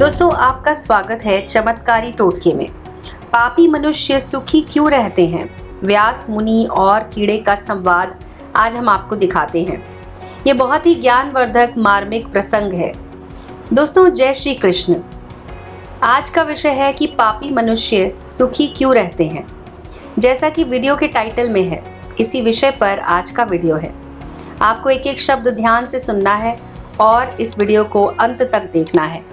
दोस्तों, आपका स्वागत है चमत्कारी टोटके में। पापी मनुष्य सुखी क्यों रहते हैं? व्यास मुनि और कीड़े का संवाद आज हम आपको दिखाते हैं। ये बहुत ही ज्ञानवर्धक मार्मिक प्रसंग है। दोस्तों, जय श्री कृष्ण। आज का विषय है कि पापी मनुष्य सुखी क्यों रहते हैं। जैसा कि वीडियो के टाइटल में है, इसी विषय पर आज का वीडियो है। आपको एक एक शब्द ध्यान से सुनना है और इस वीडियो को अंत तक देखना है।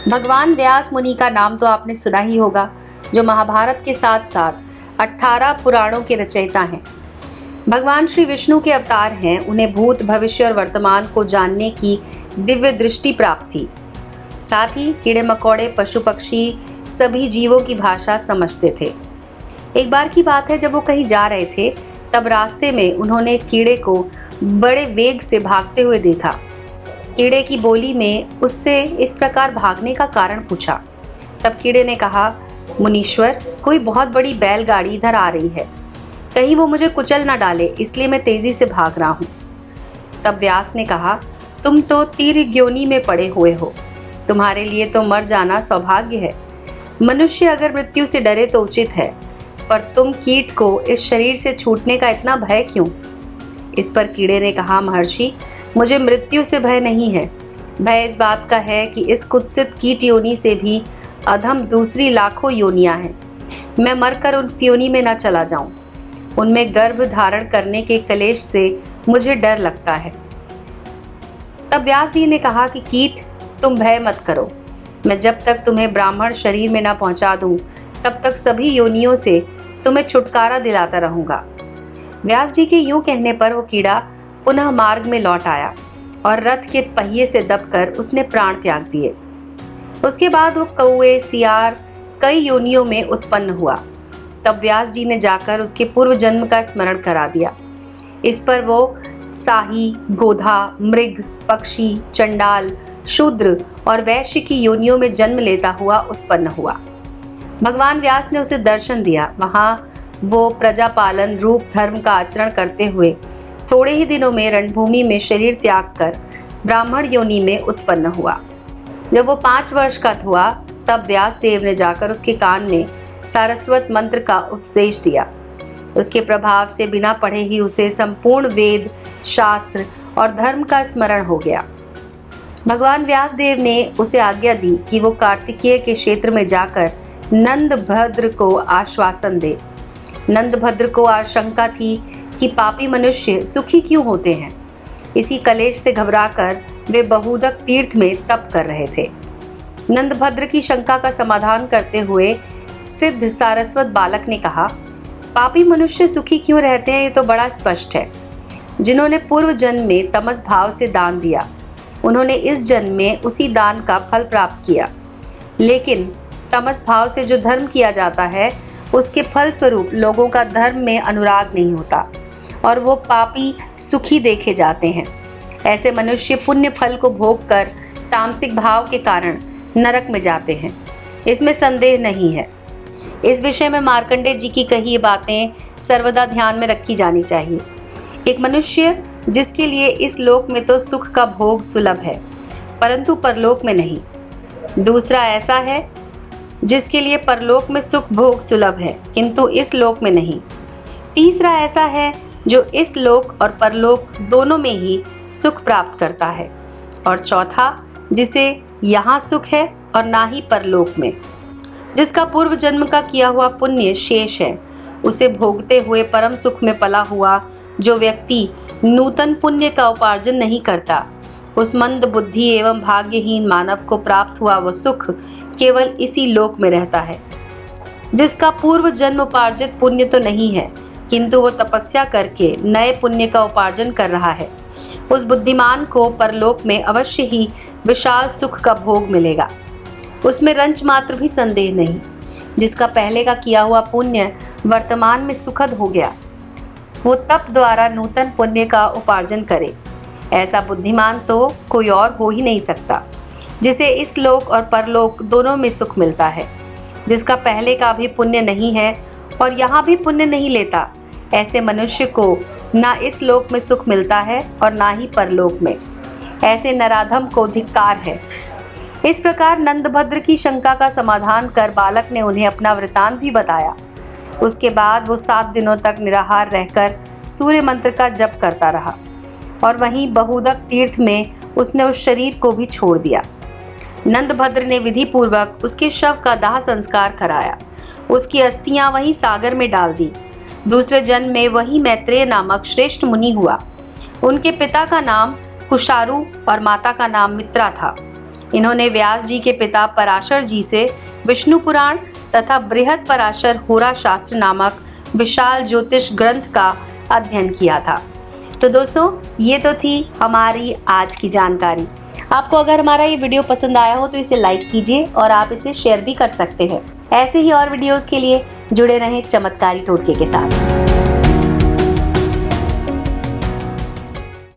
भगवान व्यास मुनि का नाम तो आपने सुना ही होगा, जो महाभारत के साथ साथ 18 पुराणों के रचयिता हैं। भगवान श्री विष्णु के अवतार हैं। उन्हें भूत, भविष्य और वर्तमान को जानने की दिव्य दृष्टि प्राप्त थी। साथ ही कीड़े मकोड़े, पशु पक्षी सभी जीवों की भाषा समझते थे। एक बार की बात है, जब वो कहीं जा रहे थे, तब रास्ते में उन्होंने कीड़े को बड़े वेग से भागते हुए देखा। कीड़े की बोली में उससे इस प्रकार भागने का कारण पूछा। तब कीड़े ने कहा, मुनीश्वर, कोई बहुत बड़ी बैलगाड़ी इधर आ रही है, कहीं वो मुझे कुचल न डाले, इसलिए मैं तेजी से भाग रहा हूँ। तब व्यास ने कहा, तुम तो तीर्यग्योनि में पड़े हुए हो, तुम्हारे लिए तो मर जाना सौभाग्य है। मनुष्य अगर मृत्यु से डरे तो उचित है, पर तुम कीट को इस शरीर से छूटने का इतना भय क्यों? इस पर कीड़े ने कहा, महर्षि, मुझे मृत्यु से भय नहीं है। भय इस बात का है कि इस कुत्सित कीट योनि से भी अधम दूसरी लाखों योनियां हैं। मैं मरकर उस योनि में न चला जाऊं। उनमें गर्भ धारण करने के कलेश से मुझे डर लगता है। तब व्यास जी ने कहा कि कीट, तुम भय मत करो। मैं जब तक तुम्हें ब्राह्मण शरीर में न पहुंचा दूं, तब तक सभी योनियों से तुम्हें छुटकारा दिलाता रहूंगा। व्यास जी के यूं कहने पर वो कीड़ा पुनः मार्ग में लौट आया और रथ के पहिए से दबकर उसने प्राण त्याग दिए। उसके बाद वो कौए, सियार कई योनियों में उत्पन्न हुआ। तब व्यास जी ने जाकर उसके पूर्व जन्म का स्मरण करा दिया। इस पर वो साही, गोधा, मृग, पक्षी, चंडाल, शूद्र और वैश्य की योनियों में जन्म लेता हुआ उत्पन्न हुआ। भगवान व्यास ने उसे दर्शन दिया। वहाँ वो प्रजापालन रूप धर्म का आचरण करते हुए थोड़े ही दिनों में रणभूमि में शरीर त्याग कर ब्राह्मण योनि में उत्पन्न हुआ। जब वो 5 वर्ष का हुआ, तब व्यास देव ने जाकर उसके कान में सारस्वत मंत्र का उपदेश दिया। उसके प्रभाव से बिना पढ़े ही उसे संपूर्ण वेद, शास्त्र और धर्म का स्मरण हो गया। भगवान व्यास देव ने उसे आज्ञा दी कि वो कार्तिकेय के क्षेत्र में जाकर नंदभद्र को आश्वासन दे। नंदभद्र को आशंका थी कि पापी मनुष्य सुखी क्यों होते हैं। इसी कलेश से घबराकर वे बहुदक तीर्थ में तप कर रहे थे। नंदभद्र की शंका का समाधान करते हुए सिद्ध सारस्वत बालक ने कहा, पापी मनुष्य सुखी क्यों रहते हैं, ये तो बड़ा स्पष्ट है। जिन्होंने पूर्व जन्म में तमस भाव से दान दिया, उन्होंने इस जन्म में उसी दान का फल प्राप्त किया। लेकिन तमस भाव से जो धर्म किया जाता है, उसके फल स्वरूप लोगों का धर्म में अनुराग नहीं होता और वो पापी सुखी देखे जाते हैं। ऐसे मनुष्य पुण्य फल को भोग कर तामसिक भाव के कारण नरक में जाते हैं, इसमें संदेह नहीं है। इस विषय में मार्कंडेय जी की कही ये बातें सर्वदा ध्यान में रखी जानी चाहिए। एक मनुष्य जिसके लिए इस लोक में तो सुख का भोग सुलभ है, परंतु परलोक में नहीं। दूसरा ऐसा है जिसके लिए परलोक में सुख भोग सुलभ है, किंतु इस लोक में नहीं। तीसरा ऐसा है जो इस लोक और परलोक दोनों में ही सुख प्राप्त करता है। और चौथा, जिसे यहाँ सुख है और ना ही परलोक में। जिसका पूर्व जन्म का किया हुआ पुण्य शेष है, उसे भोगते हुए परम सुख में पला हुआ जो व्यक्ति नूतन पुण्य का उपार्जन नहीं करता, उस मंद बुद्धि एवं भाग्यहीन मानव को प्राप्त हुआ वह सुख केवल इसी लोक में रहता है। जिसका पूर्व जन्म उपार्जित पुण्य तो नहीं है, किंतु वो तपस्या करके नए पुण्य का उपार्जन कर रहा है, उस बुद्धिमान को परलोक में अवश्य ही विशाल सुख का भोग मिलेगा। उसमें रंच मात्र भी संदेह नहीं। जिसका पहले का किया हुआ पुण्य वर्तमान में सुखद हो गया, वो तप द्वारा नूतन पुण्य का उपार्जन करे। ऐसा बुद्धिमान तो कोई और हो ही नहीं सकता, जिसे इस लोक और परलोक दोनों में सुख मिलता है। जिसका पहले का भी पुण्य नहीं है और यहाँ भी पुण्य नहीं लेता, ऐसे मनुष्य को ना इस लोक में सुख मिलता है और ना ही परलोक में। ऐसे नराधम को धिक्कार है। इस प्रकार नंदभद्र की शंका का समाधान कर बालक ने उन्हें अपना वृतांत भी बताया। उसके बाद वो 7 दिनों तक निराहार रहकर सूर्य मंत्र का जप करता रहा और वहीं बहुदक तीर्थ में उसने उस शरीर को भी छोड़ दिया। नंदभद्र ने विधि पूर्वक उसके शव का दाह संस्कार कराया। उसकी अस्थियां वहीं सागर में डाल दी। दूसरे जन्म में वही मैत्रेय नामक श्रेष्ठ मुनि हुआ। उनके पिता का नाम कुशारु और माता का नाम मित्रा था। इन्होंने व्यास जी के पिता पराशर जी से विष्णु पुराण तथा बृहद पराशर होरा शास्त्र नामक विशाल ज्योतिष ग्रंथ का अध्ययन किया था। तो दोस्तों, ये तो थी हमारी आज की जानकारी। आपको अगर हमारा ये वीडियो पसंद आया हो तो इसे लाइक कीजिए और आप इसे शेयर भी कर सकते हैं। ऐसे ही और वीडियोस के लिए जुड़े रहें चमत्कारी टोटके के साथ।